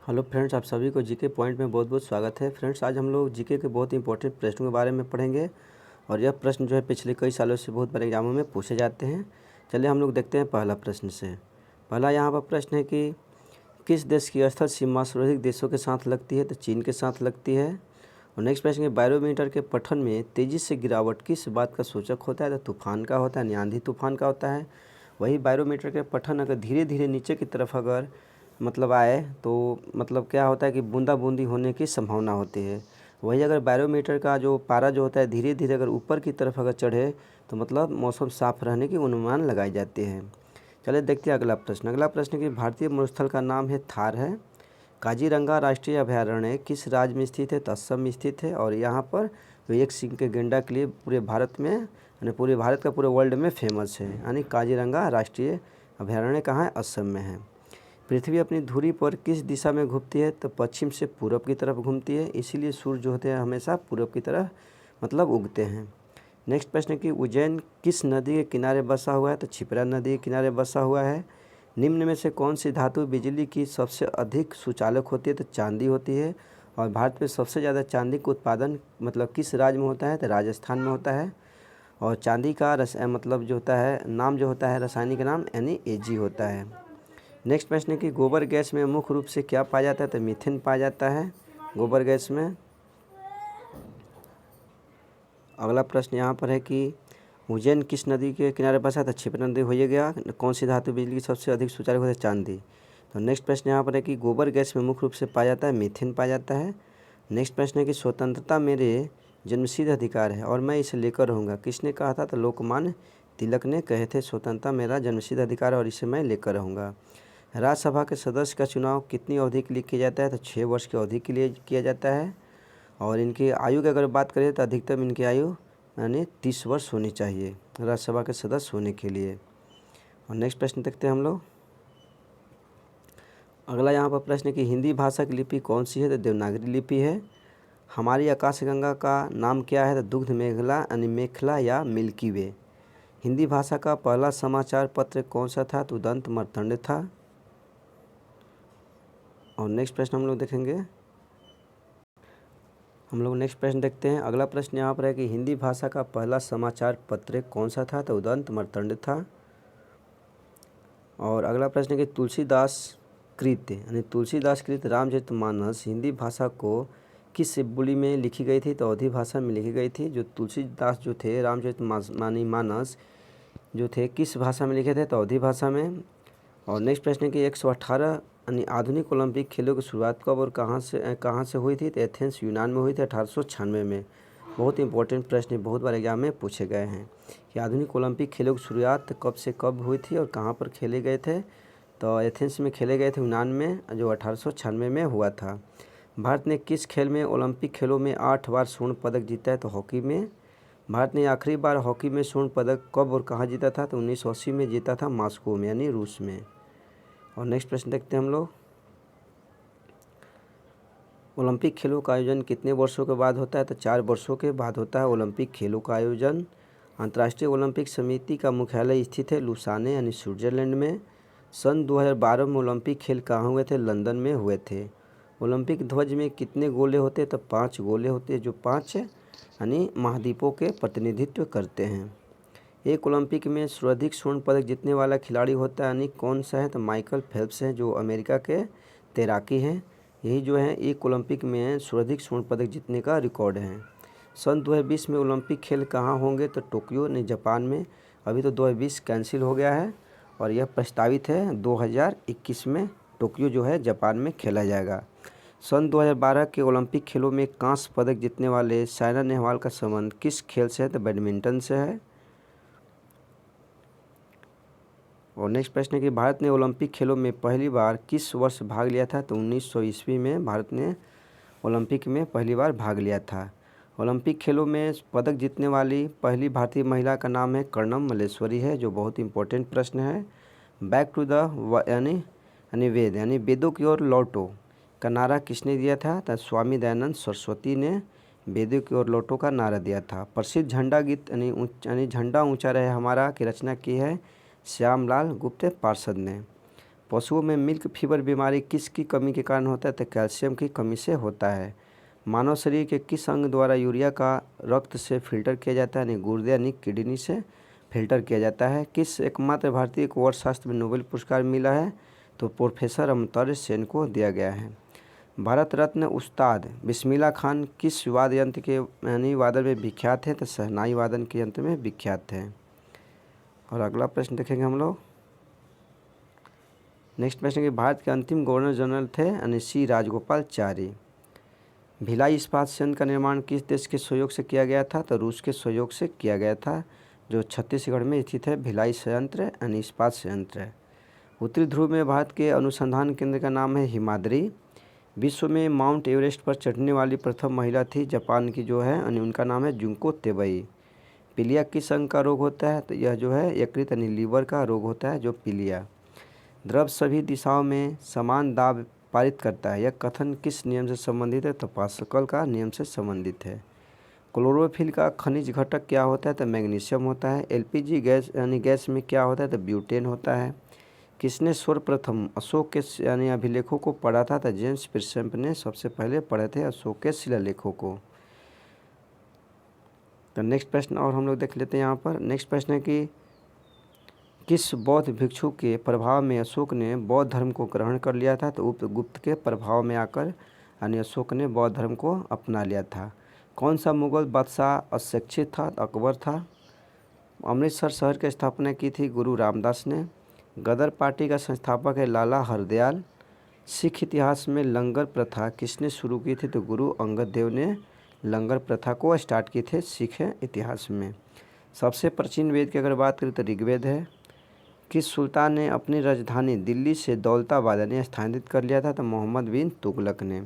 Hello friends, आप सभी को जीके पॉइंट में बहुत बहुत स्वागत है। फ्रेंड्स, आज हम लोग जीके के बहुत इंपॉर्टेंट प्रश्नों के बारे में पढ़ेंगे और यह प्रश्न जो है पिछले कई सालों से बहुत बड़े एग्जामों में पूछे जाते हैं। चलिए हम लोग देखते हैं पहला प्रश्न से। पहला यहाँ पर प्रश्न है कि किस देश की स्थल सीमा सर्वाधिक देशों के साथ लगती है? तो चीन के साथ लगती है। और नेक्स्ट प्रश्न है, बैरोमीटर के पठन में तेज़ी से गिरावट किस बात का सूचक होता है? तो तूफान का होता है, आंधी तूफान का होता है। वही बैरोमीटर के पठन अगर धीरे धीरे नीचे की तरफ अगर आए तो क्या होता है कि बूंदा बूंदी होने की संभावना होती है। वही अगर बैरोमीटर का जो पारा जो होता है धीरे धीरे अगर ऊपर की तरफ अगर चढ़े तो मौसम साफ रहने की अनुमान लगाई जाती है। चलिए देखते हैं अगला प्रश्न। अगला प्रश्न कि भारतीय मरुस्थल का नाम है थार है। काजीरंगा राष्ट्रीय अभयारण्य किस राज्य में स्थित है? तो असम में स्थित है। और यहाँ पर एक सिंह के गेंडा के लिए पूरे भारत में यानी पूरे भारत का पूरे वर्ल्ड में फेमस है। यानी काजीरंगा राष्ट्रीय अभयारण्य कहाँ है? असम में है। पृथ्वी अपनी धुरी पर किस दिशा में घूमती है? तो पश्चिम से पूरब की तरफ घूमती है। इसीलिए सूर्य जो होते हैं हमेशा पूरब की तरफ उगते हैं। नेक्स्ट प्रश्न कि उज्जैन किस नदी के किनारे बसा हुआ है? तो क्षिप्रा नदी के किनारे बसा हुआ है। निम्न में से कौन सी धातु बिजली की सबसे अधिक सुचालक होती है? तो चांदी होती है। और भारत में सबसे ज़्यादा चांदी का उत्पादन किस राज्य में होता है? तो राजस्थान में होता है। और चांदी का जो होता है नाम जो होता है रासायनिक नाम Ag होता है। नेक्स्ट प्रश्न है कि गोबर गैस में मुख्य रूप से क्या पाया जाता है? तो मीथेन पाया जाता है गोबर गैस में। अगला प्रश्न यहाँ पर है कि उज्जैन किस नदी के किनारे बसा? था क्षिप्रा नदी हो गया। कौन सी धातु बिजली की सबसे अधिक सुचालक होती है? चांदी। तो नेक्स्ट प्रश्न यहाँ पर है कि गोबर गैस में मुख्य रूप से पाया जाता है मीथेन पाया जाता है। नेक्स्ट प्रश्न है कि स्वतंत्रता मेरे जन्मसिद्ध अधिकार है और मैं इसे लेकर रहूँगा, किसने कहा था? तो लोकमान्य तिलक ने कहे थे स्वतंत्रता मेरा जन्मसिद्ध अधिकार है और इसे मैं लेकर रहूँगा। राज्यसभा के सदस्य का चुनाव कितनी अवधि के लिए किया जाता है? तो 6 वर्ष की अवधि के लिए किया जाता है। और इनकी आयु की अगर बात करें तो अधिकतम इनकी आयु 30 वर्ष होनी चाहिए राज्यसभा के सदस्य होने के लिए। और नेक्स्ट प्रश्न देखते हैं हम लोग। अगला यहाँ पर प्रश्न है कि हिंदी भाषा की लिपि कौन सी है? तो देवनागरी लिपि है। हमारी आकाशगंगा का नाम क्या है? तो दुग्ध मेखला मेखला या मिल्की वे। हिंदी भाषा का पहला समाचार पत्र कौन सा था? तो उदंत मार्तंड था। और नेक्स्ट प्रश्न हम लोग देखेंगे। हम लोग नेक्स्ट प्रश्न देखते हैं। अगला प्रश्न यहाँ पर है कि हिंदी भाषा का पहला समाचार पत्र कौन सा था? तो उदंत मार्तंड था। और अगला प्रश्न है कि तुलसीदास कृत रामचरितमानस हिंदी भाषा को किस बोली में लिखी गई थी? तो अवधी भाषा में लिखी गई थी। जो तुलसीदास जो थे रामचरितमानस जो थे किस भाषा में लिखे थे? तो अवधी भाषा में। और नेक्स्ट प्रश्न है कि 118 आधुनिक ओलंपिक खेलों की शुरुआत कब और कहाँ से हुई थी? तो एथेंस यूनान में हुई थी 1896 में। बहुत इंपॉर्टेंट प्रश्न बहुत बार एग्जाम में पूछे गए हैं कि आधुनिक ओलंपिक खेलों की शुरुआत कब से कब हुई थी और कहाँ पर खेले गए थे? तो एथेंस में खेले गए थे यूनान में, जो 1896 में हुआ था। भारत ने किस खेल में ओलंपिक खेलों में 8 बार स्वर्ण पदक जीता है? तो हॉकी में। भारत ने आखिरी बार हॉकी में स्वर्ण पदक कब और कहाँ जीता था? तो 1980 में जीता था मॉस्को में यानी रूस में। और नेक्स्ट प्रश्न देखते हैं हम लोग। ओलंपिक खेलों का आयोजन कितने वर्षों के बाद होता है? तो 4 वर्षों के बाद होता है ओलंपिक खेलों का आयोजन। अंतर्राष्ट्रीय ओलंपिक समिति का मुख्यालय स्थित है लुसाने यानी स्विट्जरलैंड में। सन 2012 में ओलंपिक खेल कहाँ हुए थे? लंदन में हुए थे। ओलंपिक ध्वज में कितने गोले होते हैं? तो 5 गोले होते हैं, जो 5 यानी महाद्वीपों के प्रतिनिधित्व करते हैं। एक ओलंपिक में सर्वाधिक स्वर्ण पदक जीतने वाला खिलाड़ी होता है यानी कौन सा है? तो माइकल फेल्प्स हैं, जो अमेरिका के तैराकी हैं। यही जो है एक ओलंपिक में सर्वाधिक स्वर्ण पदक जीतने का रिकॉर्ड है। सन 2020 में ओलंपिक खेल कहाँ होंगे? तो टोक्यो ने जापान में। अभी तो 2020 कैंसिल हो गया है और यह प्रस्तावित है 2021 में टोक्यो जो है जापान में खेला जाएगा। सन 2012 के ओलंपिक खेलों में कांस्य पदक जीतने वाले साइना नेहवाल का संबंध किस खेल से है? तो बैडमिंटन से है। और नेक्स्ट प्रश्न है कि भारत ने ओलंपिक खेलों में पहली बार किस वर्ष भाग लिया था? तो 1900 ईस्वी में भारत ने ओलंपिक में पहली बार भाग लिया था। ओलंपिक खेलों में पदक जीतने वाली पहली भारतीय महिला का नाम है कर्णम मल्लेश्वरी है, जो बहुत इंपॉर्टेंट प्रश्न है। बैक टू द वेद यानी वेदों की ओर लौटो का नारा किसने दिया था? तो स्वामी दयानंद सरस्वती ने वेदों की ओर लौटो का नारा दिया था। प्रसिद्ध झंडा गीत यानी झंडा ऊंचा रहे हमारा की रचना की है श्यामलाल गुप्त पार्षद ने। पशुओं में मिल्क फीवर बीमारी किसकी कमी के कारण होता है? तो कैल्शियम की कमी से होता है। मानव शरीर के किस अंग द्वारा यूरिया का रक्त से फिल्टर किया जाता है? यानी गुर्दे यानी किडनी से फिल्टर किया जाता है। किस एकमात्र भारतीय को अर्थशास्त्र में नोबेल पुरस्कार मिला है? तो प्रोफेसर अमर्त्य सेन को दिया गया है। भारत रत्न उस्ताद बिस्मिल्लाह खान किस वाद्य यंत्र के यानी वादन में विख्यात है? तो शहनाई वादन के यंत्र में विख्यात है। और अगला प्रश्न देखेंगे हम लोग। नेक्स्ट प्रश्न कि भारत के अंतिम गवर्नर जनरल थे यानी सी राजगोपालाचारी। भिलाई इस्पात संयंत्र का निर्माण किस देश के सहयोग से किया गया था? तो रूस के सहयोग से किया गया था, जो छत्तीसगढ़ में स्थित है भिलाई संयंत्र यानी इस्पात संयंत्र है। उत्तरी ध्रुव में भारत के अनुसंधान केंद्र का नाम है हिमाद्री। विश्व में माउंट एवरेस्ट पर चढ़ने वाली प्रथम महिला थी जापान की जो है यानी उनका नाम है जुंको तेबई। पीलिया किस अंग का रोग होता है? तो यह जो है यकृत यानी लीवर का रोग होता है जो पीलिया। द्रव सभी दिशाओं में समान दाब पारित करता है, यह कथन किस नियम से संबंधित है? तो पास्कल का नियम से संबंधित है। क्लोरोफिल का खनिज घटक क्या होता है? तो मैग्नीशियम होता है। एलपीजी गैस यानी गैस में क्या होता है? तो ब्यूटेन होता है। किसने सर्वप्रथम अशोक के यानी अभिलेखों को पढ़ा था? तो जेम्स प्रिंसेप ने सबसे पहले पढ़े थे अशोक के शिलालेखों को। तो नेक्स्ट प्रश्न और हम लोग देख लेते हैं यहाँ पर। नेक्स्ट प्रश्न है कि किस बौद्ध भिक्षु के प्रभाव में अशोक ने बौद्ध धर्म को ग्रहण कर लिया था? तो उपगुप्त के प्रभाव में आकर यानी अशोक ने बौद्ध धर्म को अपना लिया था। कौन सा मुगल बादशाह अशिक्षित था? अकबर था। अमृतसर शहर की स्थापना की थी गुरु रामदास ने। गदर पार्टी का संस्थापक है लाला हरदयाल। सिख इतिहास में लंगर प्रथा किसने शुरू की थी? तो गुरु अंगद देव ने लंगर प्रथा को स्टार्ट की थे सिख इतिहास में। सबसे प्राचीन वेद की अगर बात करें तो ऋग्वेद है। किस सुल्तान ने अपनी राजधानी दिल्ली से दौलताबाद यानी स्थानांतरित कर लिया था? तो मोहम्मद बिन तुगलक ने।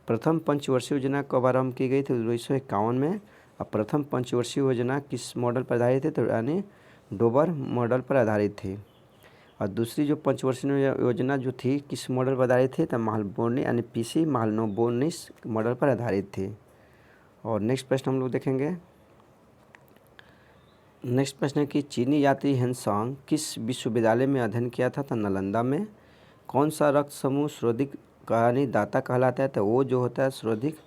प्रथम पंचवर्षीय योजना कब आरंभ की गई थी? 1951 में। अब प्रथम पंचवर्षीय योजना किस मॉडल पर आधारित थी? तो यानी डोबर मॉडल पर आधारित थी। और दूसरी जो पंचवर्षीय योजना जो थी किस मॉडल पर आधारित थी? तो महालनोबिस यानी पीसी महालनोबिस मॉडल पर आधारित थी। और नेक्स्ट प्रश्न हम लोग देखेंगे। नेक्स्ट प्रश्न है कि चीनी यात्री हेनसांग किस विश्वविद्यालय में अध्ययन किया था? तो नालंदा में। कौन सा रक्त समूह सर्वाधिक यानी दाता कहलाता है? तो वो जो होता है सर्वाधिक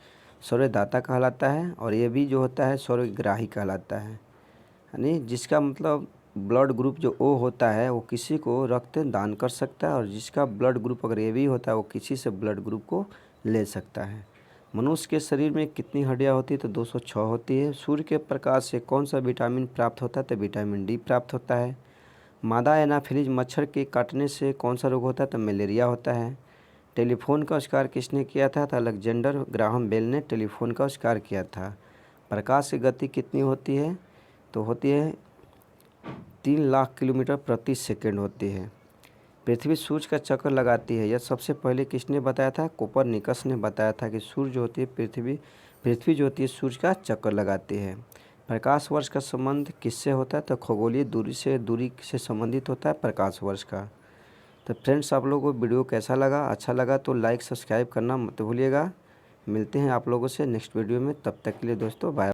सर्वदाता कहलाता है। और ये भी जो होता है सर्वग्राही कहलाता है, यानी जिसका मतलब ब्लड ग्रुप जो ओ होता है वो किसी को रक्त दान कर सकता है, और जिसका ब्लड ग्रुप अगर ए बी होता है वो किसी से ब्लड ग्रुप को ले सकता है। मनुष्य के शरीर में कितनी हड्डियां होती है? तो 206 होती है। सूर्य के प्रकाश से कौन सा विटामिन प्राप्त होता है? तो विटामिन डी प्राप्त होता है। मादा एनाफिलीज मच्छर के काटने से कौन सा रोग होता है? तो मलेरिया होता है। टेलीफोन का आविष्कार किसने किया था? तो अलेक्जेंडर ग्राहम बेल ने टेलीफोन का आविष्कार किया था। प्रकाश की गति कितनी होती है? तो होती है 3 लाख किलोमीटर प्रति सेकंड होती है। पृथ्वी सूर्य का चक्कर लगाती है, यह सबसे पहले किसने बताया था? कोपरनिकस ने बताया था कि सूर्य जो होती है पृथ्वी जो होती है सूर्य का चक्कर लगाती है। प्रकाश वर्ष का संबंध किससे होता है? तो खगोलीय दूरी से संबंधित होता है प्रकाश वर्ष का। तो फ्रेंड्स, आप लोगों को वीडियो कैसा लगा? अच्छा लगा तो लाइक सब्सक्राइब करना मत भूलिएगा। मिलते हैं आप लोगों से नेक्स्ट वीडियो में, तब तक के लिए दोस्तों बाय।